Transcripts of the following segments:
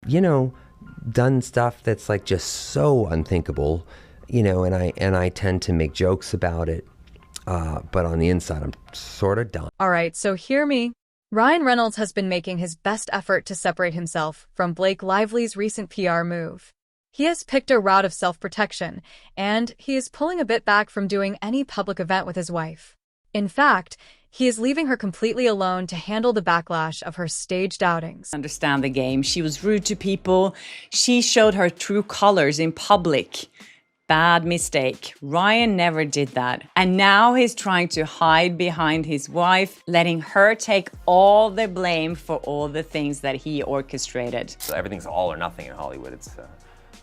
done stuff that's like just so unthinkable, and I tend to make jokes about it. But on the inside, I'm sort of done. All right, so hear me. Ryan Reynolds has been making his best effort to separate himself from Blake Lively's recent PR move. He has picked a route of self-protection, and he is pulling a bit back from doing any public event with his wife. In fact, he is leaving her completely alone to handle the backlash of her staged outings. Understand the game. She was rude to people. She showed her true colors in public. Bad mistake. Ryan never did that. And now he's trying to hide behind his wife, letting her take all the blame for all the things that he orchestrated. So everything's all or nothing in Hollywood. It's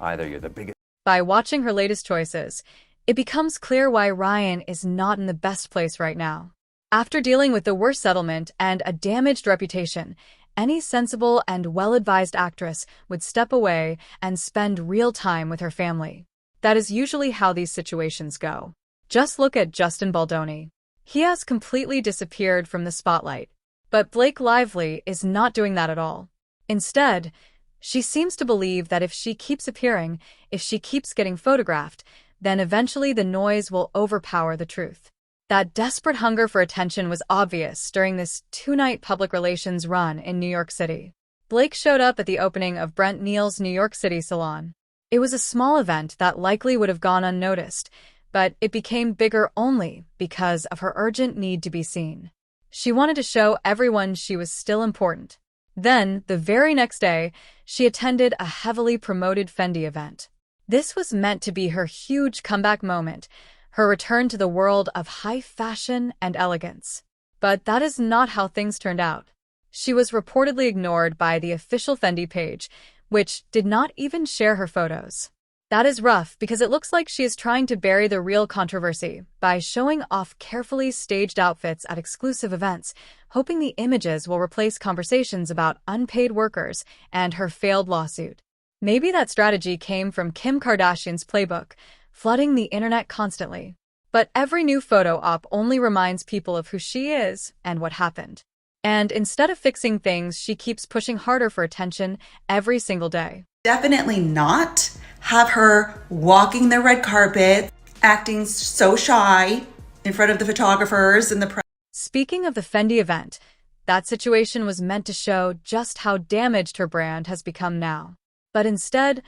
either you're the biggest. By watching her latest choices, it becomes clear why Ryan is not in the best place right now. After dealing with the worst settlement and a damaged reputation, any sensible and well-advised actress would step away and spend real time with her family. That is usually how these situations go. Just look at Justin Baldoni. He has completely disappeared from the spotlight. But Blake Lively is not doing that at all. Instead, she seems to believe that if she keeps appearing, if she keeps getting photographed, then eventually the noise will overpower the truth. That desperate hunger for attention was obvious during this two-night public relations run in New York City. Blake showed up at the opening of Brent Neal's New York City salon. It was a small event that likely would have gone unnoticed, but it became bigger only because of her urgent need to be seen. She wanted to show everyone she was still important. Then, the very next day, she attended a heavily promoted Fendi event. This was meant to be her huge comeback moment, her return to the world of high fashion and elegance. But that is not how things turned out. She was reportedly ignored by the official Fendi page, which did not even share her photos. That is rough because it looks like she is trying to bury the real controversy by showing off carefully staged outfits at exclusive events, hoping the images will replace conversations about unpaid workers and her failed lawsuit. Maybe that strategy came from Kim Kardashian's playbook, flooding the internet constantly. But every new photo op only reminds people of who she is and what happened. And instead of fixing things, she keeps pushing harder for attention every single day. Definitely not have her walking the red carpet, acting so shy in front of the photographers and the press. Speaking of the Fendi event, that situation was meant to show just how damaged her brand has become now. But instead,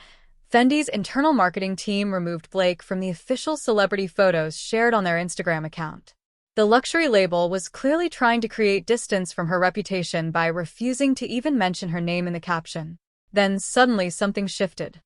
Fendi's internal marketing team removed Blake from the official celebrity photos shared on their Instagram account. The luxury label was clearly trying to create distance from her reputation by refusing to even mention her name in the caption. Then suddenly something shifted.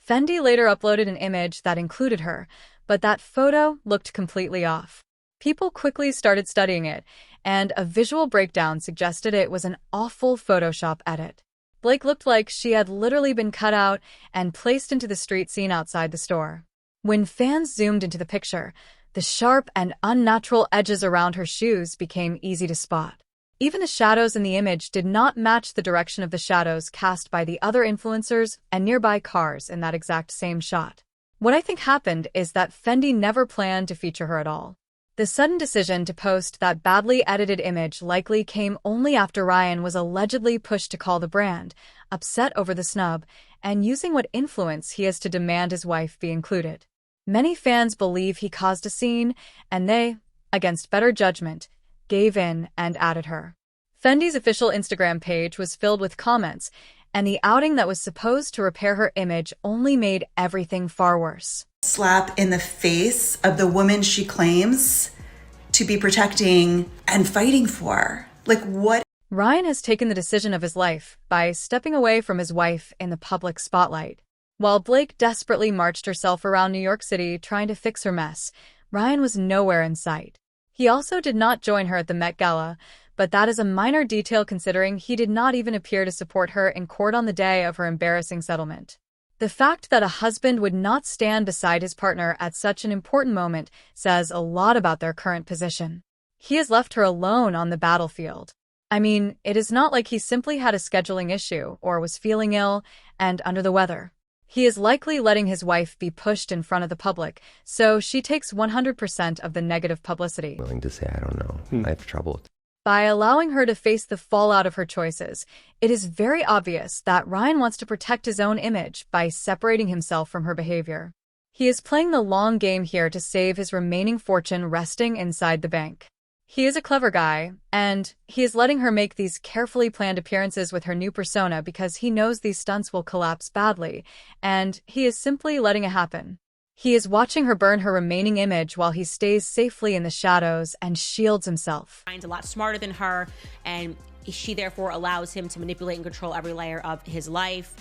Fendi later uploaded an image that included her, but that photo looked completely off. People quickly started studying it, and a visual breakdown suggested it was an awful Photoshop edit. Blake looked like she had literally been cut out and placed into the street scene outside the store. When fans zoomed into the picture, the sharp and unnatural edges around her shoes became easy to spot. Even the shadows in the image did not match the direction of the shadows cast by the other influencers and nearby cars in that exact same shot. What I think happened is that Fendi never planned to feature her at all. The sudden decision to post that badly edited image likely came only after Ryan was allegedly pushed to call the brand, upset over the snub, and using what influence he has to demand his wife be included. Many fans believe he caused a scene, and they, against better judgment, gave in and added her. Fendi's official Instagram page was filled with comments, and the outing that was supposed to repair her image only made everything far worse. Slap in the face of the woman she claims to be protecting and fighting for. Like, what? Ryan has taken the decision of his life by stepping away from his wife in the public spotlight. While Blake desperately marched herself around New York City trying to fix her mess, Ryan was nowhere in sight. He also did not join her at the Met Gala, but that is a minor detail considering he did not even appear to support her in court on the day of her embarrassing settlement. The fact that a husband would not stand beside his partner at such an important moment says a lot about their current position. He has left her alone on the battlefield. I mean, it is not like he simply had a scheduling issue or was feeling ill and under the weather. He is likely letting his wife be pushed in front of the public, so she takes 100% of the negative publicity. Willing to say, I don't know. I have trouble with it. By allowing her to face the fallout of her choices, it is very obvious that Ryan wants to protect his own image by separating himself from her behavior. He is playing the long game here to save his remaining fortune resting inside the bank. He is a clever guy, and he is letting her make these carefully planned appearances with her new persona because he knows these stunts will collapse badly, and he is simply letting it happen. He is watching her burn her remaining image while he stays safely in the shadows and shields himself. Ryan's a lot smarter than her, and she therefore allows him to manipulate and control every layer of his life,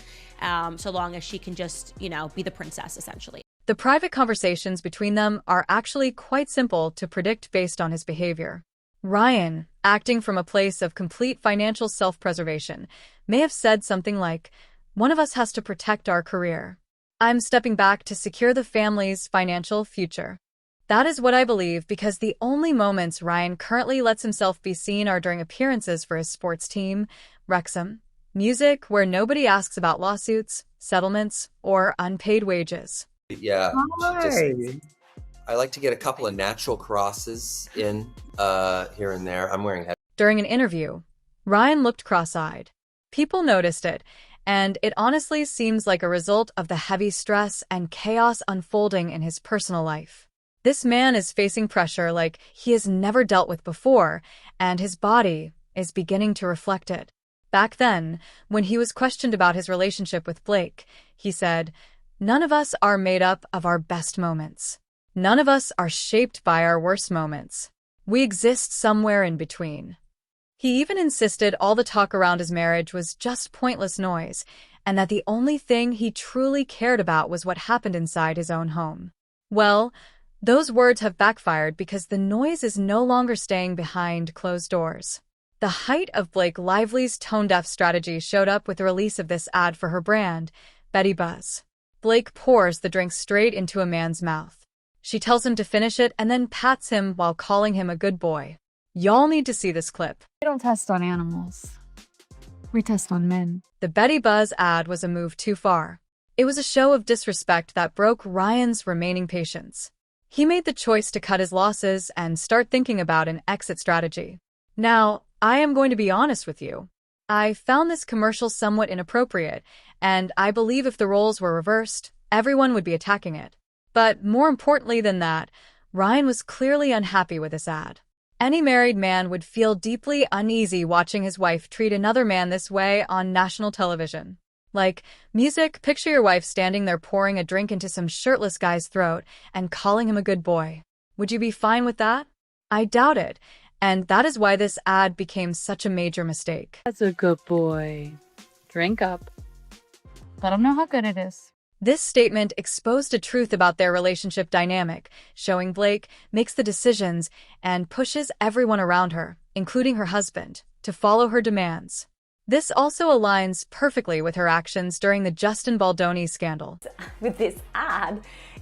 so long as she can just, be the princess, essentially. The private conversations between them are actually quite simple to predict based on his behavior. Ryan, acting from a place of complete financial self-preservation, may have said something like, "One of us has to protect our career. I'm stepping back to secure the family's financial future." That is what I believe because the only moments Ryan currently lets himself be seen are during appearances for his sports team, Wrexham, music where nobody asks about lawsuits, settlements, or unpaid wages. Yeah, I like to get a couple of natural crosses in here and there. I'm wearing head. During an interview, Ryan looked cross-eyed. People noticed it, and it honestly seems like a result of the heavy stress and chaos unfolding in his personal life. This man is facing pressure like he has never dealt with before, and his body is beginning to reflect it. Back then, when he was questioned about his relationship with Blake, he said, "None of us are made up of our best moments. None of us are shaped by our worst moments. We exist somewhere in between." He even insisted all the talk around his marriage was just pointless noise, and that the only thing he truly cared about was what happened inside his own home. Well, those words have backfired because the noise is no longer staying behind closed doors. The height of Blake Lively's tone-deaf strategy showed up with the release of this ad for her brand, Betty Buzz. Blake pours the drink straight into a man's mouth. She tells him to finish it and then pats him while calling him a good boy. Y'all need to see this clip. We don't test on animals. We test on men. The Betty Buzz ad was a move too far. It was a show of disrespect that broke Ryan's remaining patience. He made the choice to cut his losses and start thinking about an exit strategy. Now, I am going to be honest with you. I found this commercial somewhat inappropriate, and I believe if the roles were reversed, everyone would be attacking it. But more importantly than that, Ryan was clearly unhappy with this ad. Any married man would feel deeply uneasy watching his wife treat another man this way on national television. Like, music, picture your wife standing there pouring a drink into some shirtless guy's throat and calling him a good boy. Would you be fine with that? I doubt it, and that is why this ad became such a major mistake. That's a good boy. Drink up. Let him know how good it is. This statement exposed a truth about their relationship dynamic, showing Blake makes the decisions and pushes everyone around her, including her husband, to follow her demands. This also aligns perfectly with her actions during the Justin Baldoni scandal. With this ad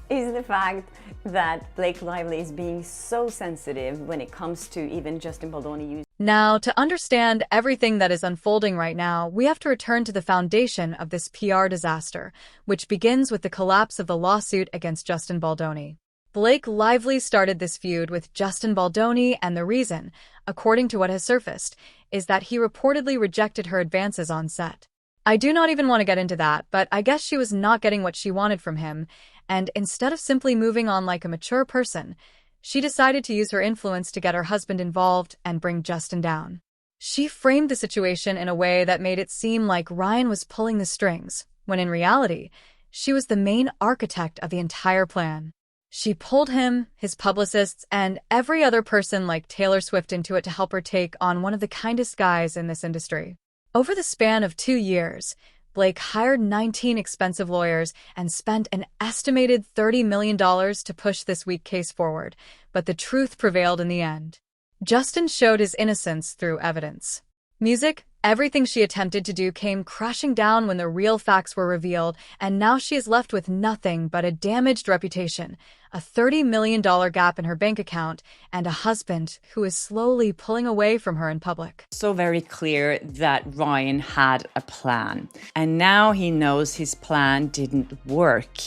is the fact that Blake Lively is being so sensitive when it comes to even Justin Baldoni using. Now, to understand everything that is unfolding right now, we have to return to the foundation of this PR disaster, which begins with the collapse of the lawsuit against Justin Baldoni. Blake Lively started this feud with Justin Baldoni, and the reason, according to what has surfaced, is that he reportedly rejected her advances on set. I do not even want to get into that, but I guess she was not getting what she wanted from him, and instead of simply moving on like a mature person, she decided to use her influence to get her husband involved and bring Justin down. She framed the situation in a way that made it seem like Ryan was pulling the strings, when in reality, she was the main architect of the entire plan. She pulled him, his publicists, and every other person like Taylor Swift into it to help her take on one of the kindest guys in this industry. Over the span of 2 years, Blake hired 19 expensive lawyers and spent an estimated $30 million to push this weak case forward, but the truth prevailed in the end. Justin showed his innocence through evidence. Music, everything she attempted to do came crashing down when the real facts were revealed, and now she is left with nothing but a damaged reputation, a $30 million gap in her bank account, and a husband who is slowly pulling away from her in public. So very clear that Ryan had a plan, and now he knows his plan didn't work.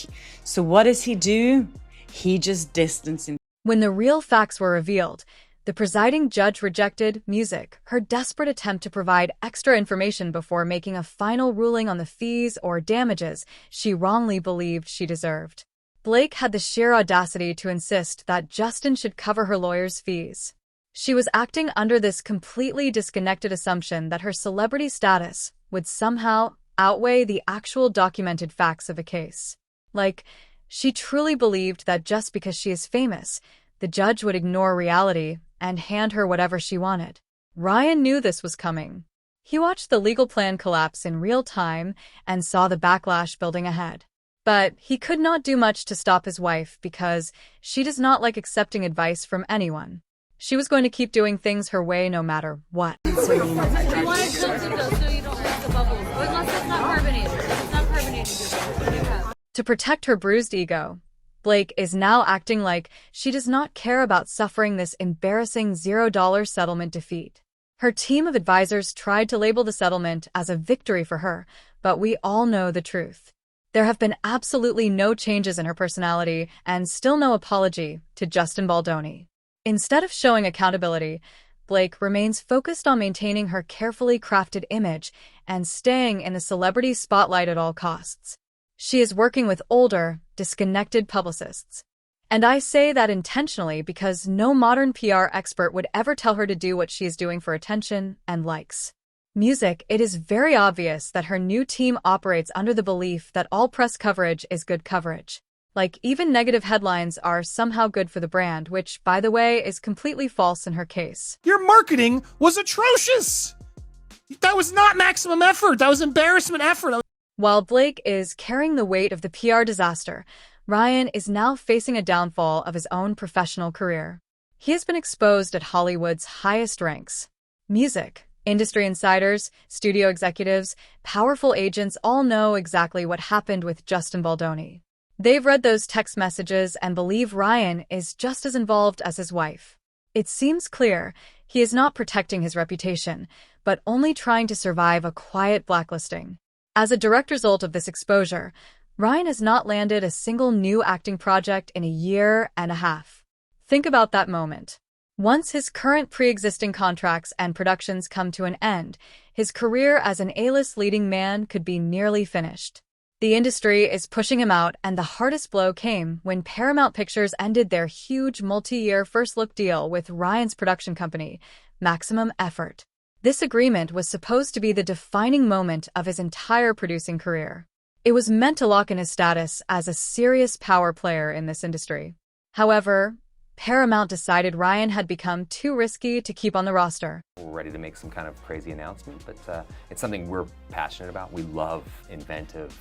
So what does he do? He just distances himself. When the real facts were revealed, The presiding judge rejected Music, her desperate attempt to provide extra information before making a final ruling on the fees or damages she wrongly believed she deserved. Blake had the sheer audacity to insist that Justin should cover her lawyer's fees. She was acting under this completely disconnected assumption that her celebrity status would somehow outweigh the actual documented facts of a case. Like, she truly believed that just because she is famous, the judge would ignore reality and hand her whatever she wanted. Ryan knew this was coming. He watched the legal plan collapse in real time and saw the backlash building ahead. But he could not do much to stop his wife because she does not like accepting advice from anyone. She was going to keep doing things her way no matter what. You want it tilted though so you don't break the bubbles. Unless it's not carbonated. If it's not carbonated, To protect her bruised ego, Blake is now acting like she does not care about suffering this embarrassing $0 settlement defeat. Her team of advisors tried to label the settlement as a victory for her, but we all know the truth. There have been absolutely no changes in her personality and still no apology to Justin Baldoni. Instead of showing accountability, Blake remains focused on maintaining her carefully crafted image and staying in the celebrity spotlight at all costs. She is working with older, disconnected publicists. And I say that intentionally because no modern PR expert would ever tell her to do what she is doing for attention and likes. Music, it is very obvious that her new team operates under the belief that all press coverage is good coverage. Like, even negative headlines are somehow good for the brand, which, by the way, is completely false in her case. Your marketing was atrocious! That was not maximum effort. That was embarrassment effort. While Blake is carrying the weight of the PR disaster, Ryan is now facing a downfall of his own professional career. He has been exposed at Hollywood's highest ranks. Music, industry insiders, studio executives, powerful agents all know exactly what happened with Justin Baldoni. They've read those text messages and believe Ryan is just as involved as his wife. It seems clear he is not protecting his reputation, but only trying to survive a quiet blacklisting. As a direct result of this exposure, Ryan has not landed a single new acting project in a year and a half. Think about that moment. Once his current pre-existing contracts and productions come to an end, his career as an A-list leading man could be nearly finished. The industry is pushing him out, and the hardest blow came when Paramount Pictures ended their huge multi-year first-look deal with Ryan's production company, Maximum Effort. This agreement was supposed to be the defining moment of his entire producing career. It was meant to lock in his status as a serious power player in this industry. However, Paramount decided Ryan had become too risky to keep on the roster. We're ready to make some kind of crazy announcement, but it's something we're passionate about. We love inventive,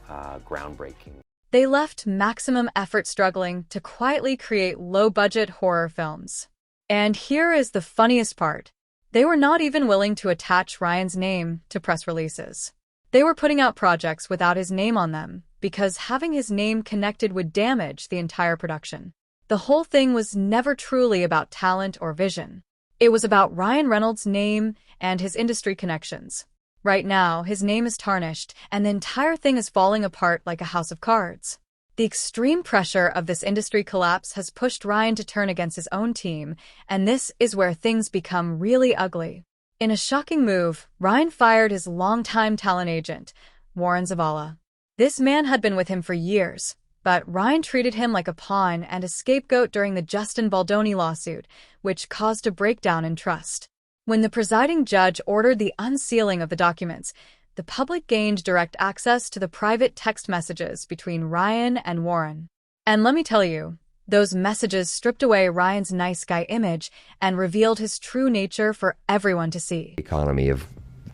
groundbreaking. They left Maximum Effort struggling to quietly create low-budget horror films. And here is the funniest part. They were not even willing to attach Ryan's name to press releases. They were putting out projects without his name on them because having his name connected would damage the entire production. The whole thing was never truly about talent or vision. It was about Ryan Reynolds' name and his industry connections. Right now, his name is tarnished, and the entire thing is falling apart like a house of cards. The extreme pressure of this industry collapse has pushed Ryan to turn against his own team, and this is where things become really ugly. In a shocking move, Ryan fired his longtime talent agent, Warren Zavala. This man had been with him for years, but Ryan treated him like a pawn and a scapegoat during the Justin Baldoni lawsuit, which caused a breakdown in trust. When the presiding judge ordered the unsealing of the documents, the public gained direct access to the private text messages between Ryan and Warren. And let me tell you, those messages stripped away Ryan's nice guy image and revealed his true nature for everyone to see. Economy of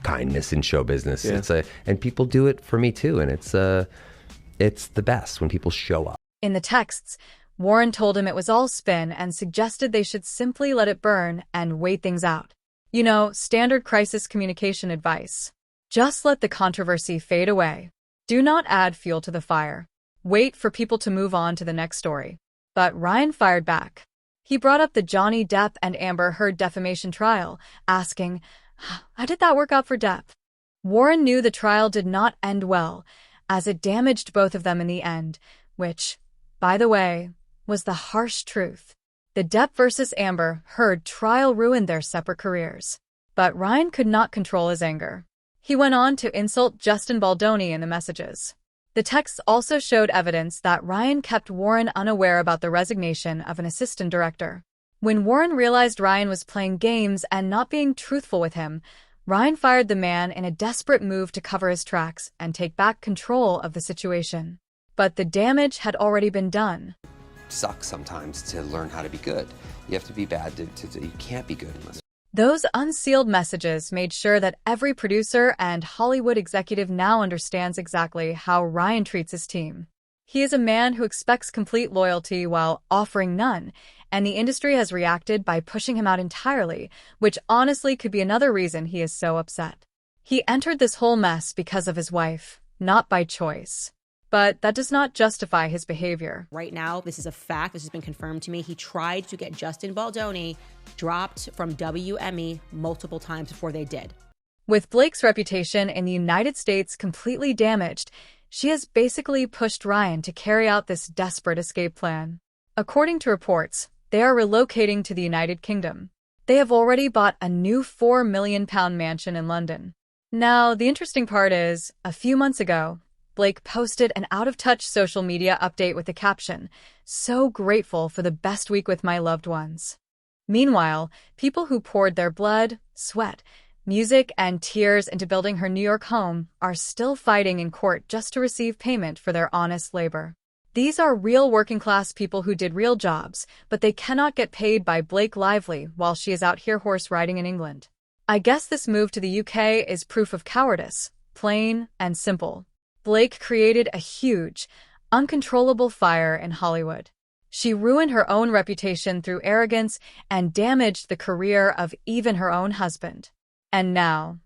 kindness in show business. Yeah. And people do it for me too, and it's the best when people show up. In the texts, Warren told him it was all spin and suggested they should simply let it burn and wait things out. You know, standard crisis communication advice. Just let the controversy fade away. Do not add fuel to the fire. Wait for people to move on to the next story. But Ryan fired back. He brought up the Johnny Depp and Amber Heard defamation trial, asking, "How did that work out for Depp?" Warren knew the trial did not end well, as it damaged both of them in the end, which, by the way, was the harsh truth. The Depp versus Amber Heard trial ruined their separate careers. But Ryan could not control his anger. He went on to insult Justin Baldoni in the messages. The texts also showed evidence that Ryan kept Warren unaware about the resignation of an assistant director. When Warren realized Ryan was playing games and not being truthful with him, Ryan fired the man in a desperate move to cover his tracks and take back control of the situation. But the damage had already been done. Sucks sometimes to learn how to be good. You have to be bad you can't be good unless. Those unsealed messages made sure that every producer and Hollywood executive now understands exactly how Ryan treats his team. He is a man who expects complete loyalty while offering none, and the industry has reacted by pushing him out entirely, which honestly could be another reason he is so upset. He entered this whole mess because of his wife, not by choice. But that does not justify his behavior. Right now, this is a fact. This has been confirmed to me. He tried to get Justin Baldoni dropped from WME multiple times before they did. With Blake's reputation in the United States completely damaged, she has basically pushed Ryan to carry out this desperate escape plan. According to reports, they are relocating to the United Kingdom. They have already bought a new £4 million mansion in London. Now, the interesting part is, a few months ago, Blake posted an out-of-touch social media update with the caption, "So grateful for the best week with my loved ones." Meanwhile, people who poured their blood, sweat, music, and tears into building her New York home are still fighting in court just to receive payment for their honest labor. These are real working-class people who did real jobs, but they cannot get paid by Blake Lively while she is out here horse-riding in England. I guess this move to the UK is proof of cowardice, plain and simple. Blake created a huge, uncontrollable fire in Hollywood. She ruined her own reputation through arrogance and damaged the career of even her own husband. And now,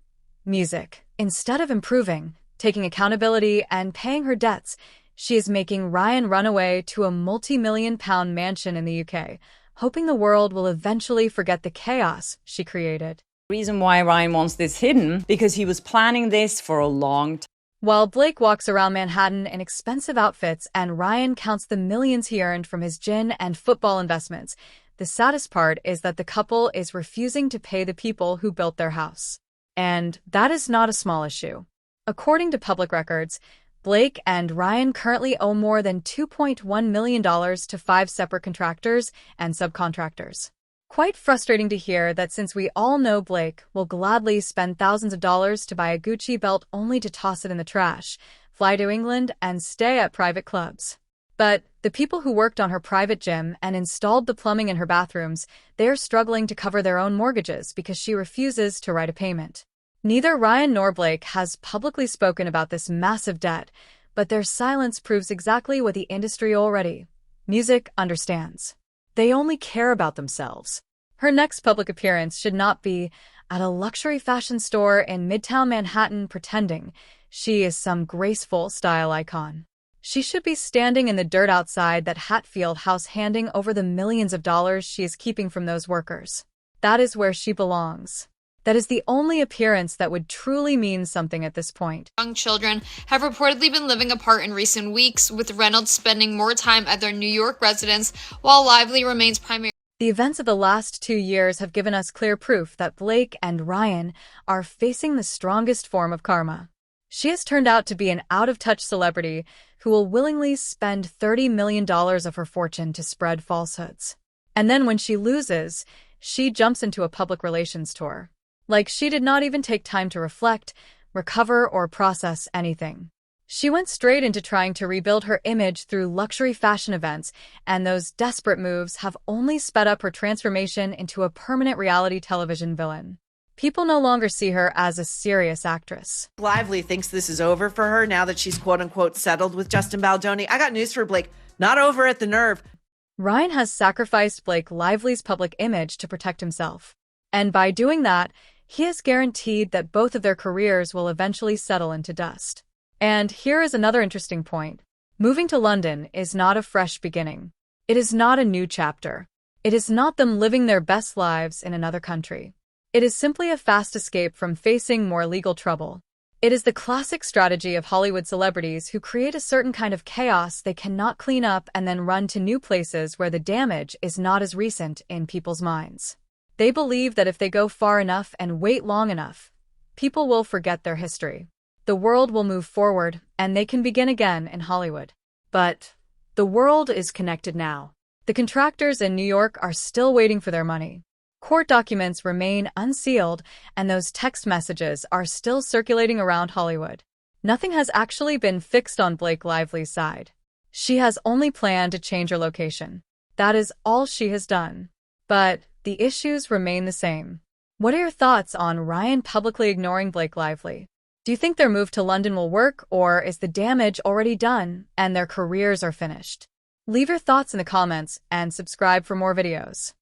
music. Instead of improving, taking accountability, and paying her debts, she is making Ryan run away to a multi-million-pound mansion in the UK, hoping the world will eventually forget the chaos she created. The reason why Ryan wants this hidden, because he was planning this for a long time. While Blake walks around Manhattan in expensive outfits and Ryan counts the millions he earned from his gin and football investments, the saddest part is that the couple is refusing to pay the people who built their house. And that is not a small issue. According to public records, Blake and Ryan currently owe more than $2.1 million to 5 separate contractors and subcontractors. Quite frustrating to hear that since we all know Blake will gladly spend thousands of dollars to buy a Gucci belt only to toss it in the trash, fly to England, and stay at private clubs. But the people who worked on her private gym and installed the plumbing in her bathrooms, they are struggling to cover their own mortgages because she refuses to write a payment. Neither Ryan nor Blake has publicly spoken about this massive debt, but their silence proves exactly what the industry already, music, understands. They only care about themselves. Her next public appearance should not be at a luxury fashion store in Midtown Manhattan pretending she is some graceful style icon. She should be standing in the dirt outside that Hatfield house handing over the millions of dollars she is keeping from those workers. That is where she belongs. That is the only appearance that would truly mean something at this point. Young children have reportedly been living apart in recent weeks, with Reynolds spending more time at their New York residence while Lively remains primary. The events of the last 2 years have given us clear proof that Blake and Ryan are facing the strongest form of karma. She has turned out to be an out-of-touch celebrity who will willingly spend $30 million of her fortune to spread falsehoods. And then when she loses, she jumps into a public relations tour. Like she did not even take time to reflect, recover, or process anything. She went straight into trying to rebuild her image through luxury fashion events, and those desperate moves have only sped up her transformation into a permanent reality television villain. People no longer see her as a serious actress. Lively thinks this is over for her now that she's quote-unquote settled with Justin Baldoni. I got news for Blake. Not over at the nerve. Ryan has sacrificed Blake Lively's public image to protect himself. And by doing that, he has guaranteed that both of their careers will eventually settle into dust. And here is another interesting point. Moving to London is not a fresh beginning. It is not a new chapter. It is not them living their best lives in another country. It is simply a fast escape from facing more legal trouble. It is the classic strategy of Hollywood celebrities who create a certain kind of chaos they cannot clean up and then run to new places where the damage is not as recent in people's minds. They believe that if they go far enough and wait long enough, people will forget their history. The world will move forward, and they can begin again in Hollywood. But the world is connected now. The contractors in New York are still waiting for their money. Court documents remain unsealed, and those text messages are still circulating around Hollywood. Nothing has actually been fixed on Blake Lively's side. She has only planned to change her location. That is all she has done. But the issues remain the same. What are your thoughts on Ryan publicly ignoring Blake Lively? Do you think their move to London will work, or is the damage already done and their careers are finished? Leave your thoughts in the comments and subscribe for more videos.